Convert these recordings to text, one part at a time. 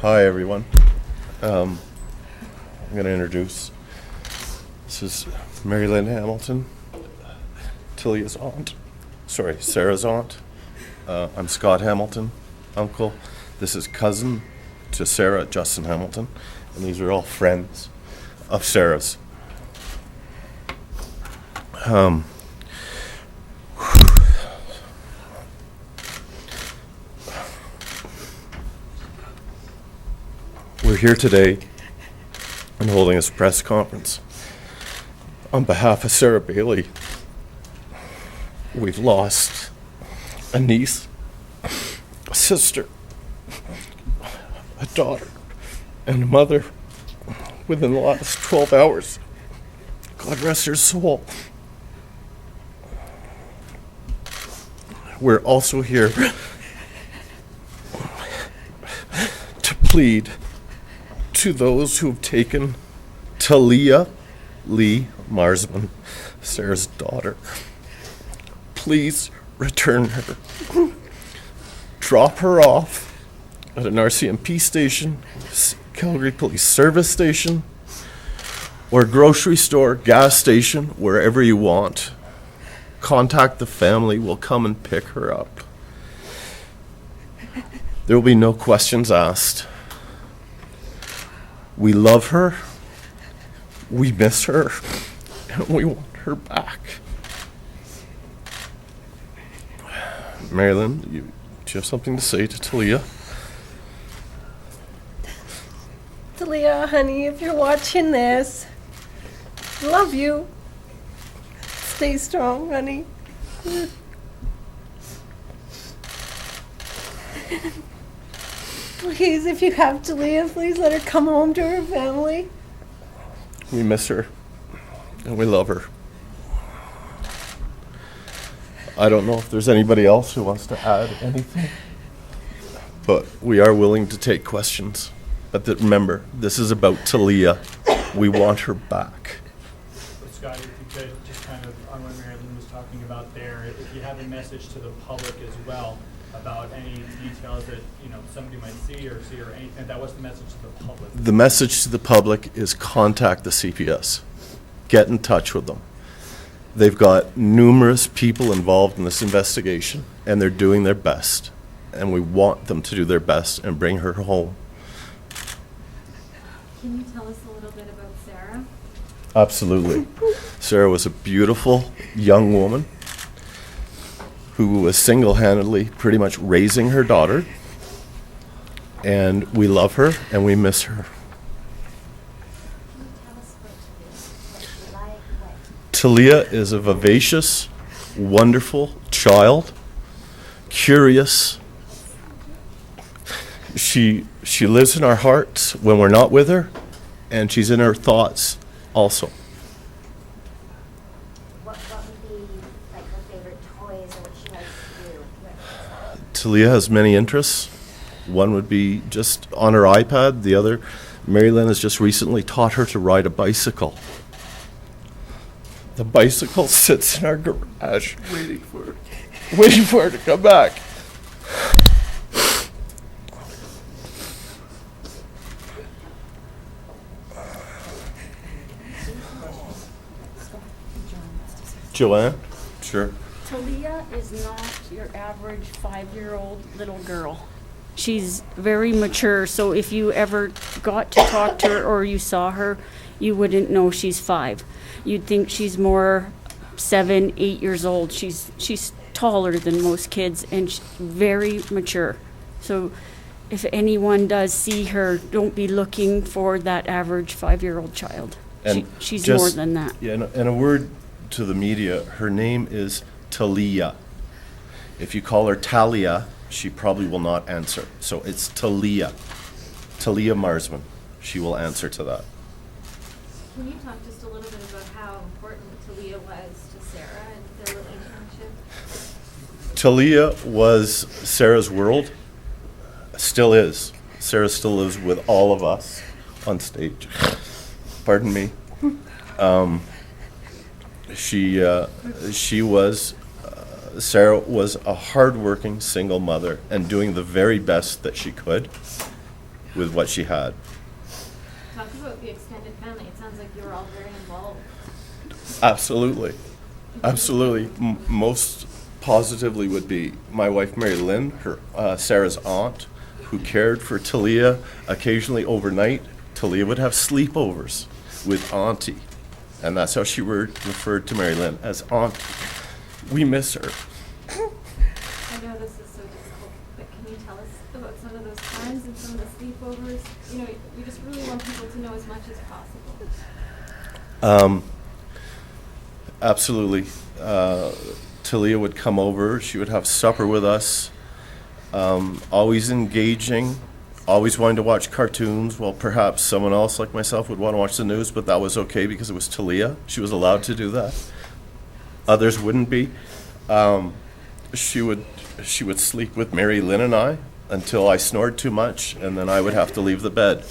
Hi, everyone. I'm going to introduce. This is Mary Lynn Hamilton, Talia's aunt. Sorry, Sarah's aunt. I'm Scott Hamilton, uncle. This is cousin to Sarah, Justin Hamilton. And these are all friends of Sarah's. We're here today and holding this press conference on behalf of Sarah Bailey. We've lost a niece, a sister, a daughter, and a mother within the last 12 hours. God rest her soul. We're also here to plead to those who have taken Talia Lee Marsman, Sarah's daughter. Please return her. Drop her off at an RCMP station, Calgary Police Service station, or grocery store, gas station, wherever you want. Contact the family. We'll come and pick her up. There will be no questions asked. We love her, we miss her, and we want her back. Marilyn, do you have something to say to Talia? Talia, honey, if you're watching this, love you. Stay strong, honey. Please, if you have Talia, please let her come home to her family. We miss her, and we love her. I don't know if there's anybody else who wants to add anything, but we are willing to take questions. But remember, this is about Talia. We want her back. Scott, if you could just kind of, on what Marilyn was talking about there, if you have a message to the public as well about any details that somebody might see or anything, that was the message to the public. The message to the public is contact the CPS. Get in touch with them. They've got numerous people involved in this investigation, and they're doing their best. And we want them to do their best and bring her home. Can you tell us a little bit about Sarah? Absolutely. Sarah was a beautiful young woman who was single-handedly pretty much raising her daughter. And we love her and we miss her. Can you tell us what she like? Talia is a vivacious, wonderful child, curious. She lives in our hearts when we're not with her, and she's in our thoughts also. What would be like her favorite toys or what she likes to do? Talia has many interests. One would be just on her iPad. The other, Marilyn has just recently taught her to ride a bicycle. The bicycle sits in our garage waiting for her to come back. Joanne? Sure. Talia is not your average 5-year-old little girl. She's very mature, so if you ever got to talk to her or you saw her, you wouldn't know she's 5. You'd think she's more 7, 8 years old. She's taller than most kids and very mature. So if anyone does see her, don't be looking for that average 5-year-old child. And She's just- more than that. Yeah, and a word to the media, her name is Talia. If you call her Talia, she probably will not answer. So it's Talia. Talia Marsman. She will answer to that. Can you talk just a little bit about how important Talia was to Sarah and their relationship? Talia was Sarah's world. Still is. Sarah still lives with all of us on stage. Pardon me. Sarah was a hardworking single mother and doing the very best that she could. with what she had. Talk about the extended family. It sounds like you were all very involved. Absolutely. Absolutely. Most positively would be my wife, Mary Lynn, her Sarah's aunt, who cared for Talia occasionally overnight. Talia would have sleepovers with Auntie, and that's how she referred to Mary Lynn, as Auntie. We miss her. I know this is so difficult, but can you tell us about some of those times and some of the sleepovers? You know, we just really want people to know as much as possible. Absolutely. Talia would come over. She would have supper with us. Always engaging. Always wanting to watch cartoons. Well, perhaps someone else like myself would want to watch the news, but that was okay because it was Talia. She was allowed to do that. Others wouldn't be. She would sleep with Mary Lynn and I until I snored too much, and then I would have to leave the bed.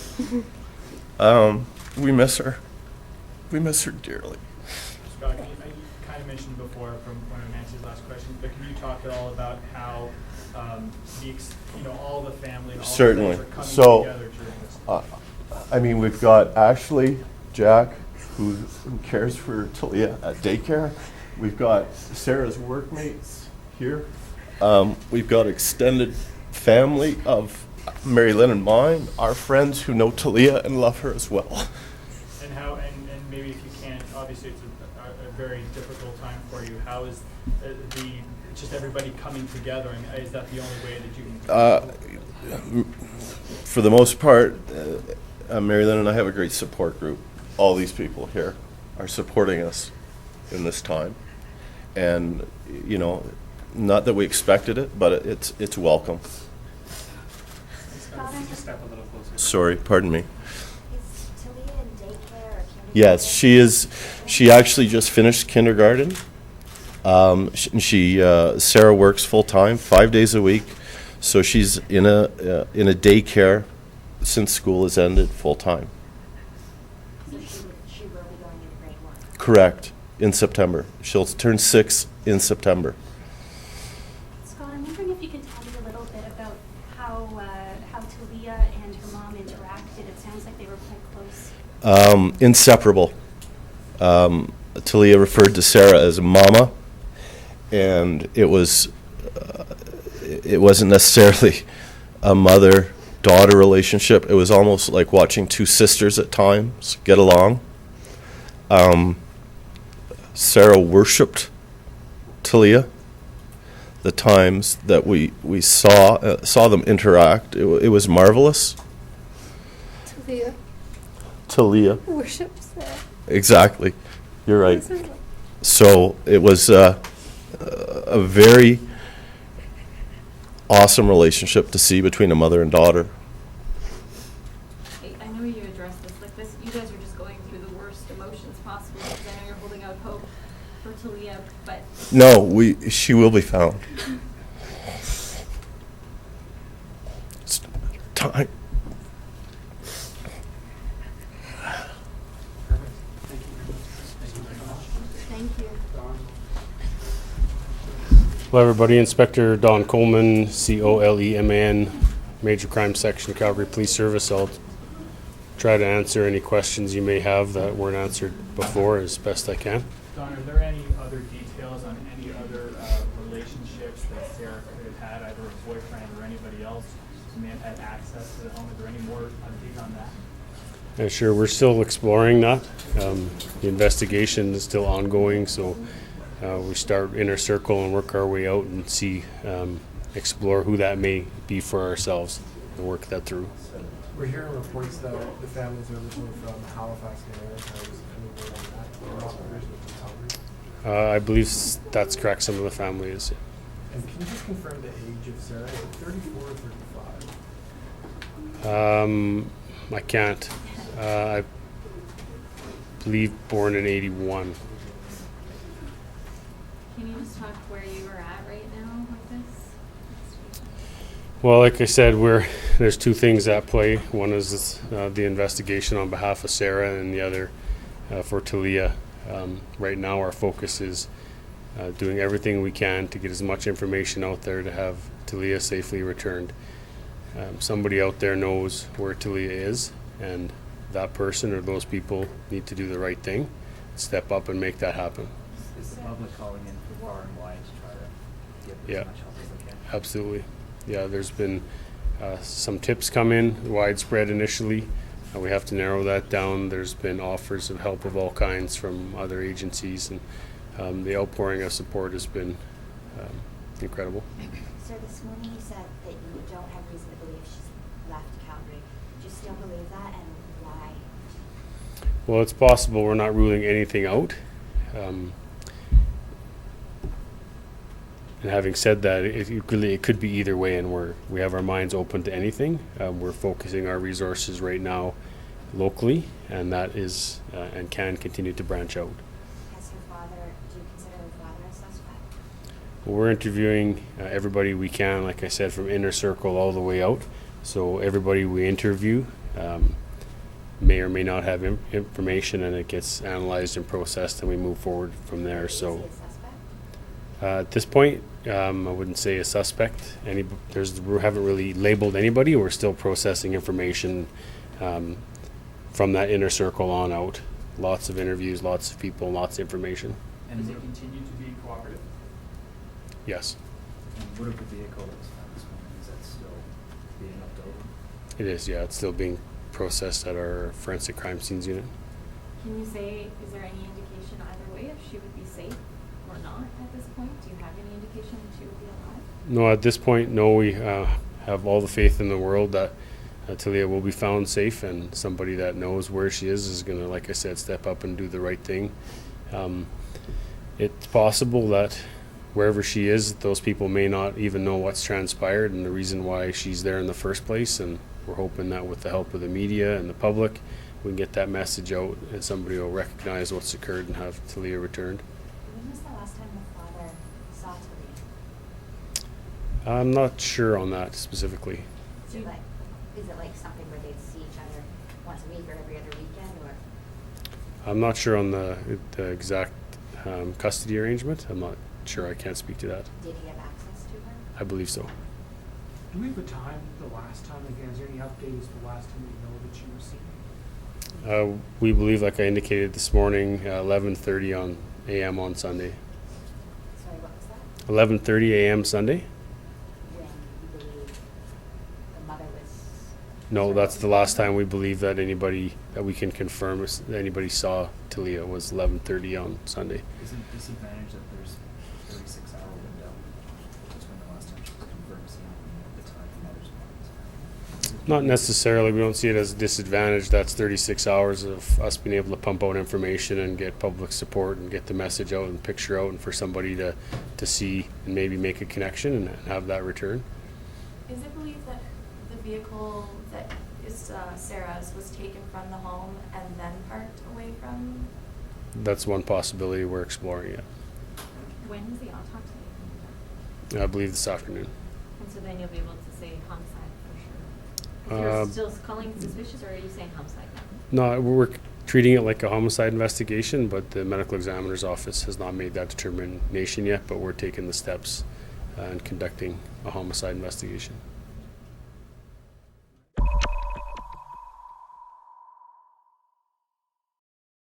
We miss her. We miss her dearly. Scott, you kind of mentioned before from one of Nancy's last questions, but can you talk at all about how all the family and all Certainly. the friends are coming So, together during this? I mean, we've got Ashley, Jack, who cares for Talia at daycare. We've got Sarah's workmates here. We've got extended family of Mary Lynn and mine, our friends who know Talia and love her as well. And how, and maybe if you can, obviously it's a very difficult time for you. How is just everybody coming together? I mean, is that the only way that you can? For the most part, Mary Lynn and I have a great support group. All these people here are supporting us in this time. And, not that we expected it, but it's welcome. Step a little closer. Sorry, pardon me. Is Talia in daycare or kindergarten? Yes, she is. She actually just finished kindergarten. Sarah works full time, 5 days a week, so she's in a daycare since school has ended full time. So she will be going into grade 1. Correct. In September, she'll turn 6 in September. Scott, I'm wondering if you can tell me a little bit about how Talia and her mom interacted. It sounds like they were quite close. Inseparable. Talia referred to Sarah as Mama, and it wasn't necessarily a mother-daughter relationship. It was almost like watching two sisters at times get along. Sarah worshipped Talia. The times that we saw them interact, it was marvelous. Talia. Worships there. Exactly. You're right. So it was a very awesome relationship to see between a mother and daughter. I know you addressed this like this. You guys are just going through the worst emotions possible because I know you're holding out hope for Talia, but No, she will be found. It's time. thank you. Hello, everybody. Inspector Don Coleman, Coleman, Major Crime Section, Calgary Police Service. I'll try to answer any questions you may have that weren't answered before as best I can. Don, are there any other details on any other relationships that Sarah could have had, either a boyfriend or anybody else who may have had access to the home? Is there any more update on that? Sure, we're still exploring that. The investigation is still ongoing, so we start inner circle and work our way out and see, explore who that may be for ourselves and work that through. We're hearing reports that the families are originally from Halifax, New York. Any word on that? They're not originally from Calgary. I believe that's correct. Some of the family is. And can you just confirm the age of Sarah? Is it 34 or 35? I can't. I believe born in 81. Can you just talk where you are at right now with this? Well, like I said, there's two things at play. One is the investigation on behalf of Sarah, and the other for Talia. Right now, our focus is doing everything we can to get as much information out there to have Talia safely returned. somebody out there knows where Talia is, and that person or those people need to do the right thing, step up and make that happen. Is the public calling in from far and wide to try to get Yeah. as much help as they can? Absolutely. Yeah, there's been some tips come in, widespread initially. We have to narrow that down. There's been offers of help of all kinds from other agencies, and the outpouring of support has been incredible. So this morning you said that you don't have reason to believe she's left Calgary. Do you still believe that, and why? Well, it's possible. We're not ruling anything out. And having said that, it could be either way, and we have our minds open to anything. We're focusing our resources right now locally, and that is and can continue to branch out. Has her father, do you consider her father a suspect? Well, we're interviewing everybody we can, like I said, from inner circle all the way out. So everybody we interview may or may not have information, and it gets analyzed and processed, and we move forward from there. Is So he a suspect? at this point, I wouldn't say a suspect. We haven't really labeled anybody. We're still processing information from that inner circle on out. Lots of interviews, lots of people, lots of information. And Does it continue to be cooperative? Yes, what of the vehicle that was found this morning, is that still being looked over? it is. Yeah, it's still being processed at our forensic crime scenes unit. Can you say, is there any indication either way if she would be safe or not at this point? Do you have any indication that she would be alive? No, at this point, no. We have all the faith in the world that Talia will be found safe, and somebody that knows where she is going to, like I said, step up and do the right thing. It's possible that wherever she is, those people may not even know what's transpired and the reason why she's there in the first place, and we're hoping that with the help of the media and the public, we can get that message out and somebody will recognize what's occurred and have Talia returned. When was the last time the father saw Talia? I'm not sure on that specifically. Is it like something where they'd see each other once a week or every other weekend, or? I'm not sure on the exact custody arrangement. I'm not sure. I can't speak to that. Did he have access to her? I believe so. Do we have a time, the last time, again, is there any update as to the last time we know that she was seen? We believe, like I indicated this morning, 11:30 a.m. on Sunday. Sorry, what was that? 11:30 a.m. Sunday? When you believe the mother was... No, Sorry, that's what the was last time we believe that we can confirm anybody saw Talia was 11:30 on Sunday. Is it disadvantage that there's a 36-hour window between the last time she was confirmed seen and the time the mother's parents? Not necessarily. We don't see it as a disadvantage. That's 36 hours of us being able to pump out information and get public support and get the message out and picture out, and for somebody to see and maybe make a connection and have that return. Is it believed that the vehicle that is Sarah's was taken from the home and then parked away from? That's one possibility we're exploring yet. When is the autopsy? I believe this afternoon. And so then you'll be able to say homicide for sure. If you're still calling suspicious, or are you saying homicide now? No, we're treating it like a homicide investigation, but the medical examiner's office has not made that determination yet, but we're taking the steps and conducting a homicide investigation.